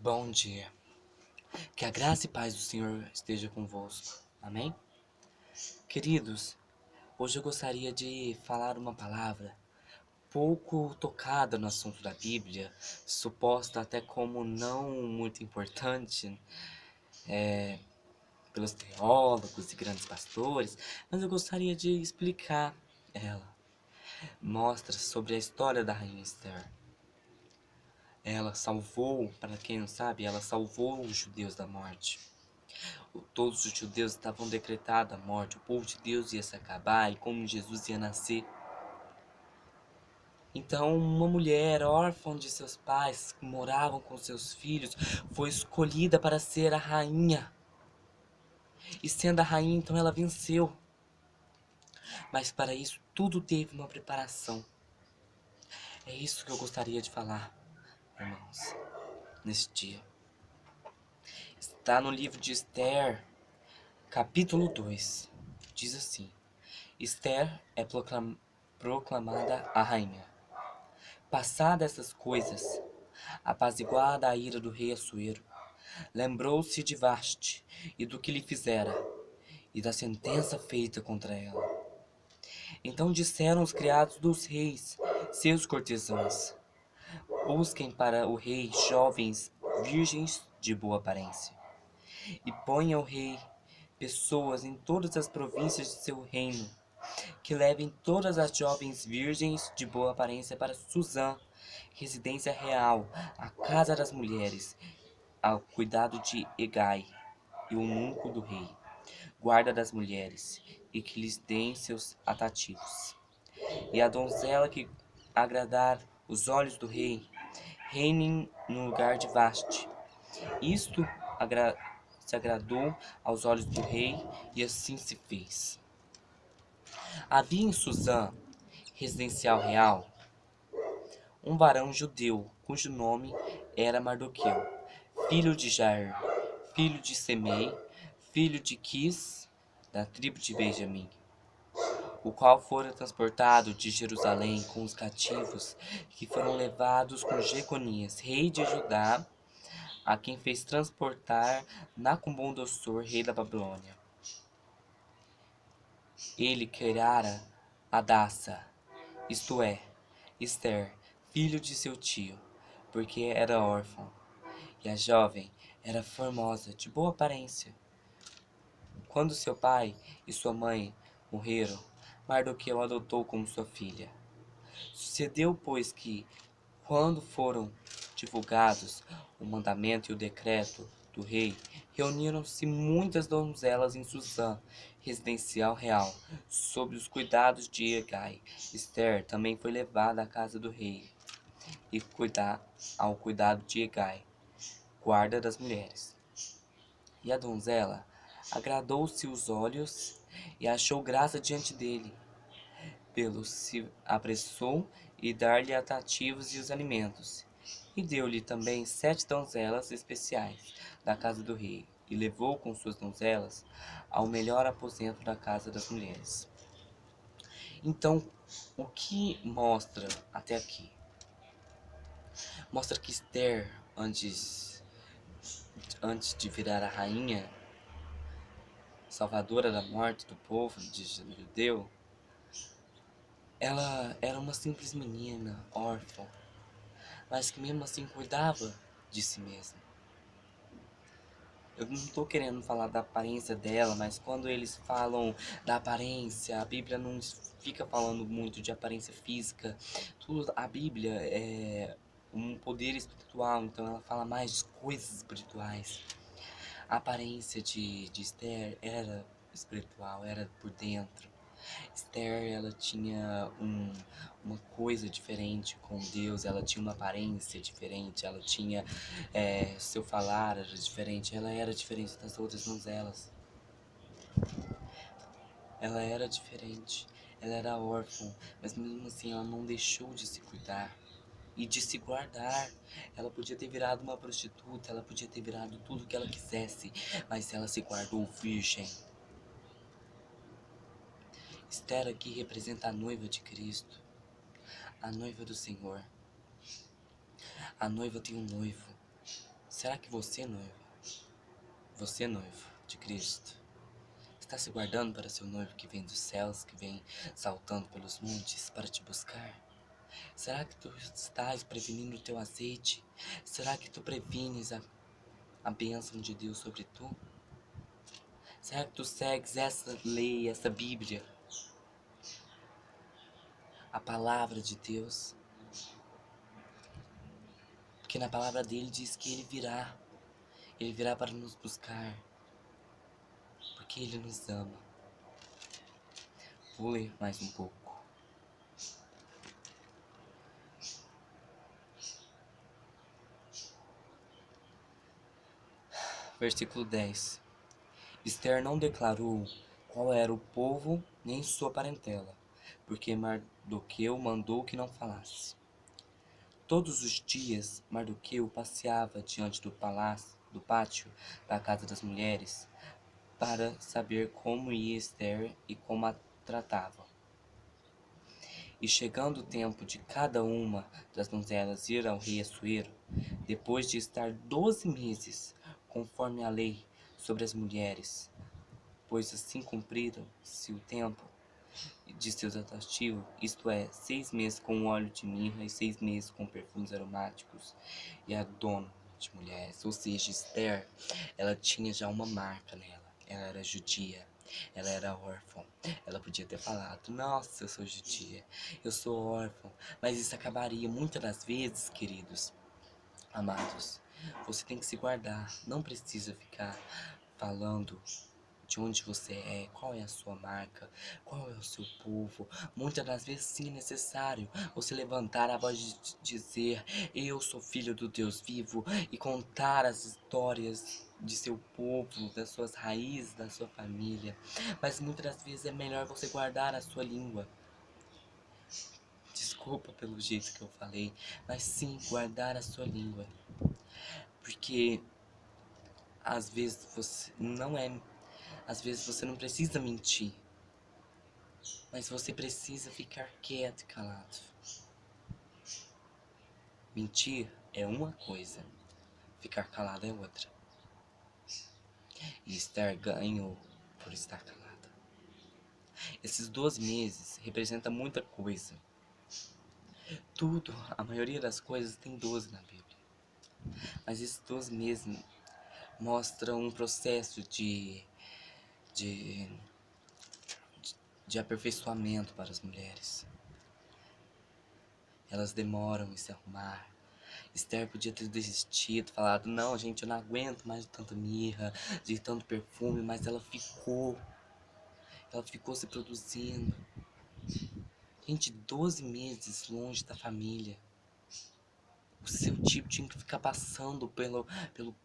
Bom dia. Que a graça e paz do Senhor esteja convosco. Amém? Queridos, hoje eu gostaria de falar uma palavra pouco tocada no assunto da Bíblia, suposta até como não muito importante pelos teólogos e grandes pastores, mas eu gostaria de explicar ela. Mostra sobre a história da rainha Esther. Ela salvou, para quem não sabe, ela salvou os judeus da morte. Todos os judeus estavam decretados a morte, o povo de Deus ia se acabar e como Jesus ia nascer. Então, uma mulher órfã de seus pais, que moravam com seus filhos, foi escolhida para ser a rainha. E sendo a rainha, então ela venceu. Mas para isso, tudo teve uma preparação. É isso que eu gostaria de falar, irmãos, neste dia. Está no livro de Esther, capítulo 2. Diz assim: Esther é proclamada a rainha. Passadas essas coisas, apaziguada a ira do rei Assuero, lembrou-se de Vaste e do que lhe fizera, e da sentença feita contra ela. Então disseram os criados dos reis, seus cortesãos: busquem para o rei jovens virgens de boa aparência, e ponha o rei pessoas em todas as províncias de seu reino, que levem todas as jovens virgens de boa aparência para Suzã, residência real, a casa das mulheres, ao cuidado de Hegai, eunuco do rei, guarda das mulheres, e que lhes deem seus atrativos. E a donzela que agradar os olhos do rei, reinem no lugar de Vaste. Isto se agradou aos olhos do rei, e assim se fez. Havia em Suzã, residencial real, um varão judeu, cujo nome era Mardoqueu, filho de Jair, filho de Semei, filho de Quis, da tribo de Benjamim, o qual fora transportado de Jerusalém com os cativos que foram levados com Jeconias, rei de Judá, a quem fez transportar Nabucodonosor, rei da Babilônia. Ele criara Adassa, isto é, Esther, filho de seu tio, porque era órfão, e a jovem era formosa, de boa aparência. Quando seu pai e sua mãe morreram, Mardoqueu a adotou como sua filha. Sucedeu, pois, que, quando foram divulgados o mandamento e o decreto do rei, reuniram-se muitas donzelas em Susã, residencial real, sob os cuidados de Hegai. Esther também foi levada à casa do rei e ao cuidado de Hegai, guarda das mulheres. E a donzela agradou-se os olhos e achou graça diante dele, pelo se apressou e dar-lhe atrativos e os alimentos. E deu-lhe também 7 donzelas especiais da casa do rei, e levou com suas donzelas ao melhor aposento da casa das mulheres. Então, o que mostra até aqui? Mostra que Esther, antes de virar a rainha, salvadora da morte do povo de judeu, ela era uma simples menina, órfã, mas que mesmo assim cuidava de si mesma. Eu não estou querendo falar da aparência dela, mas quando eles falam da aparência, a Bíblia não fica falando muito de aparência física. Tudo, a Bíblia é um poder espiritual, então ela fala mais de coisas espirituais. A aparência de Esther era espiritual, era por dentro. Esther, ela tinha uma coisa diferente com Deus, ela tinha uma aparência diferente, ela tinha seu falar era diferente, ela era diferente das outras donzelas. Ela era diferente, ela era órfã, mas mesmo assim ela não deixou de se cuidar e de se guardar. Ela podia ter virado uma prostituta, ela podia ter virado tudo que ela quisesse, mas ela se guardou virgem. Esther aqui representa a noiva de Cristo, a noiva do Senhor. A noiva tem um noivo, Será que você, noivo de Cristo, está se guardando para seu noivo que vem dos céus, que vem saltando pelos montes para te buscar? Será que tu estás prevenindo o teu azeite? Será que tu prevines a bênção de Deus sobre tu? Será que tu segues essa lei, essa Bíblia, a palavra de Deus? Porque na palavra dele diz que ele virá para nos buscar, porque ele nos ama. Vou ler mais um pouco. Versículo 10. Esther não declarou qual era o povo nem sua parentela, porque Mardoqueu mandou que não falasse. Todos os dias Mardoqueu passeava diante do pátio da casa das mulheres, para saber como ia Esther e como a tratava. E chegando o tempo de cada uma das donzelas ir ao rei Assuero, depois de estar 12 meses, conforme a lei sobre as mulheres, pois assim cumpriram-se o tempo de seus atrativos, isto é, 6 meses com óleo de mirra e 6 meses com perfumes aromáticos, e a dona de mulheres, ou seja, Esther, ela tinha já uma marca nela, ela era judia, ela era órfã, ela podia ter falado, nossa, eu sou judia, eu sou órfã, mas isso acabaria muitas das vezes, queridos, amados, você tem que se guardar, não precisa ficar falando de onde você é, qual é a sua marca, qual é o seu povo. Muitas das vezes sim é necessário você levantar a voz de dizer, eu sou filho do Deus vivo, e contar as histórias de seu povo, das suas raízes, da sua família. Mas muitas das vezes é melhor você guardar a sua língua. Desculpa pelo jeito que eu falei, mas sim guardar a sua língua. Porque às vezes você não precisa mentir. Mas você precisa ficar quieto e calado. Mentir é uma coisa, ficar calado é outra. E Esther ganhou por estar calada. Esses 12 meses representam muita coisa. Tudo, a maioria das coisas tem 12 na Bíblia. Mas esses 12 meses mostram um processo de, de aperfeiçoamento para as mulheres. Elas demoram em se arrumar. Esther podia ter desistido, falado, não, gente, eu não aguento mais de tanta mirra, de tanto perfume, mas ela ficou se produzindo. Gente, 12 meses longe da família. O seu tipo tinha que ficar passando pelo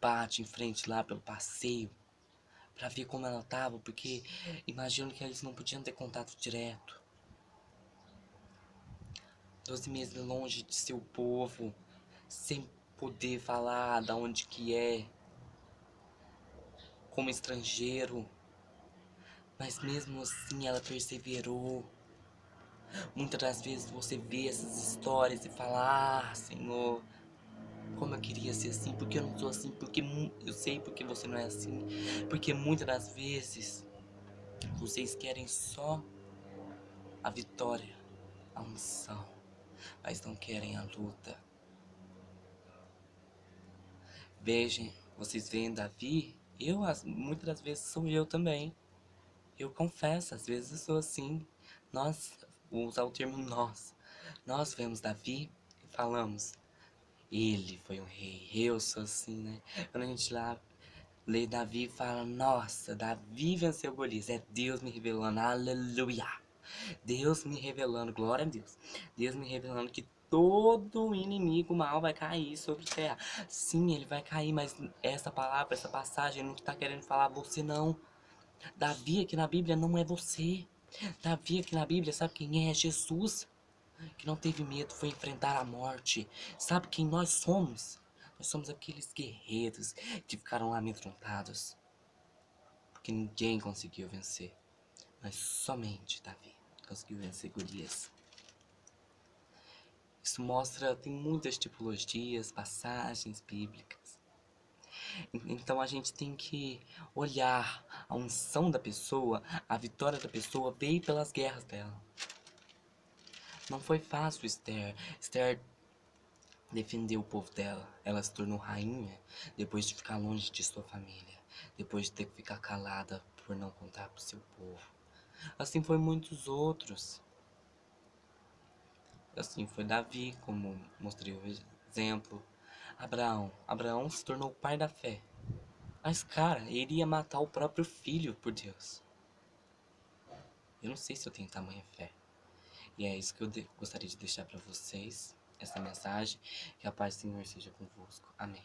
pátio em frente lá, pelo passeio, pra ver como ela tava, porque imagino que eles não podiam ter contato direto. 12 meses longe de seu povo, sem poder falar da onde que é, como estrangeiro. Mas mesmo assim ela perseverou. Muitas das vezes você vê essas histórias e fala, ah, Senhor, como eu queria ser assim, porque eu não sou assim, porque eu sei porque você não é assim. Porque muitas das vezes vocês querem só a vitória, a unção, mas não querem a luta. Vejam, vocês veem Davi, muitas das vezes sou eu também. Eu confesso, às vezes eu sou assim. Nós, vou usar o termo nós. Nós vemos Davi e falamos, ele foi um rei, eu sou assim, né? Quando a gente lá lê Davi e fala, nossa, Davi venceu Golias, é Deus me revelando, aleluia. Deus me revelando, glória a Deus. Deus me revelando que todo inimigo mal vai cair sobre a terra. Sim, ele vai cair, mas essa palavra, essa passagem não está querendo falar você não. Davi aqui na Bíblia não é você. Davi aqui na Bíblia, sabe quem é? É Jesus, que não teve medo, foi enfrentar a morte. Sabe quem nós somos? Nós somos aqueles guerreiros que ficaram lá amedrontados, porque ninguém conseguiu vencer, mas somente Davi conseguiu vencer Golias. Isso mostra, tem muitas tipologias, passagens bíblicas. Então a gente tem que olhar a unção da pessoa, a vitória da pessoa veio pelas guerras dela. Não foi fácil, Esther. Esther defendeu o povo dela. Ela se tornou rainha depois de ficar longe de sua família, depois de ter que ficar calada por não contar pro seu povo. Assim foi muitos outros. Assim foi Davi, como mostrei o exemplo. Abraão se tornou o pai da fé. Mas, cara, ele ia matar o próprio filho por Deus. Eu não sei se eu tenho tamanha fé. E é isso que eu gostaria de deixar pra vocês. Essa mensagem. Que a paz do Senhor seja convosco. Amém.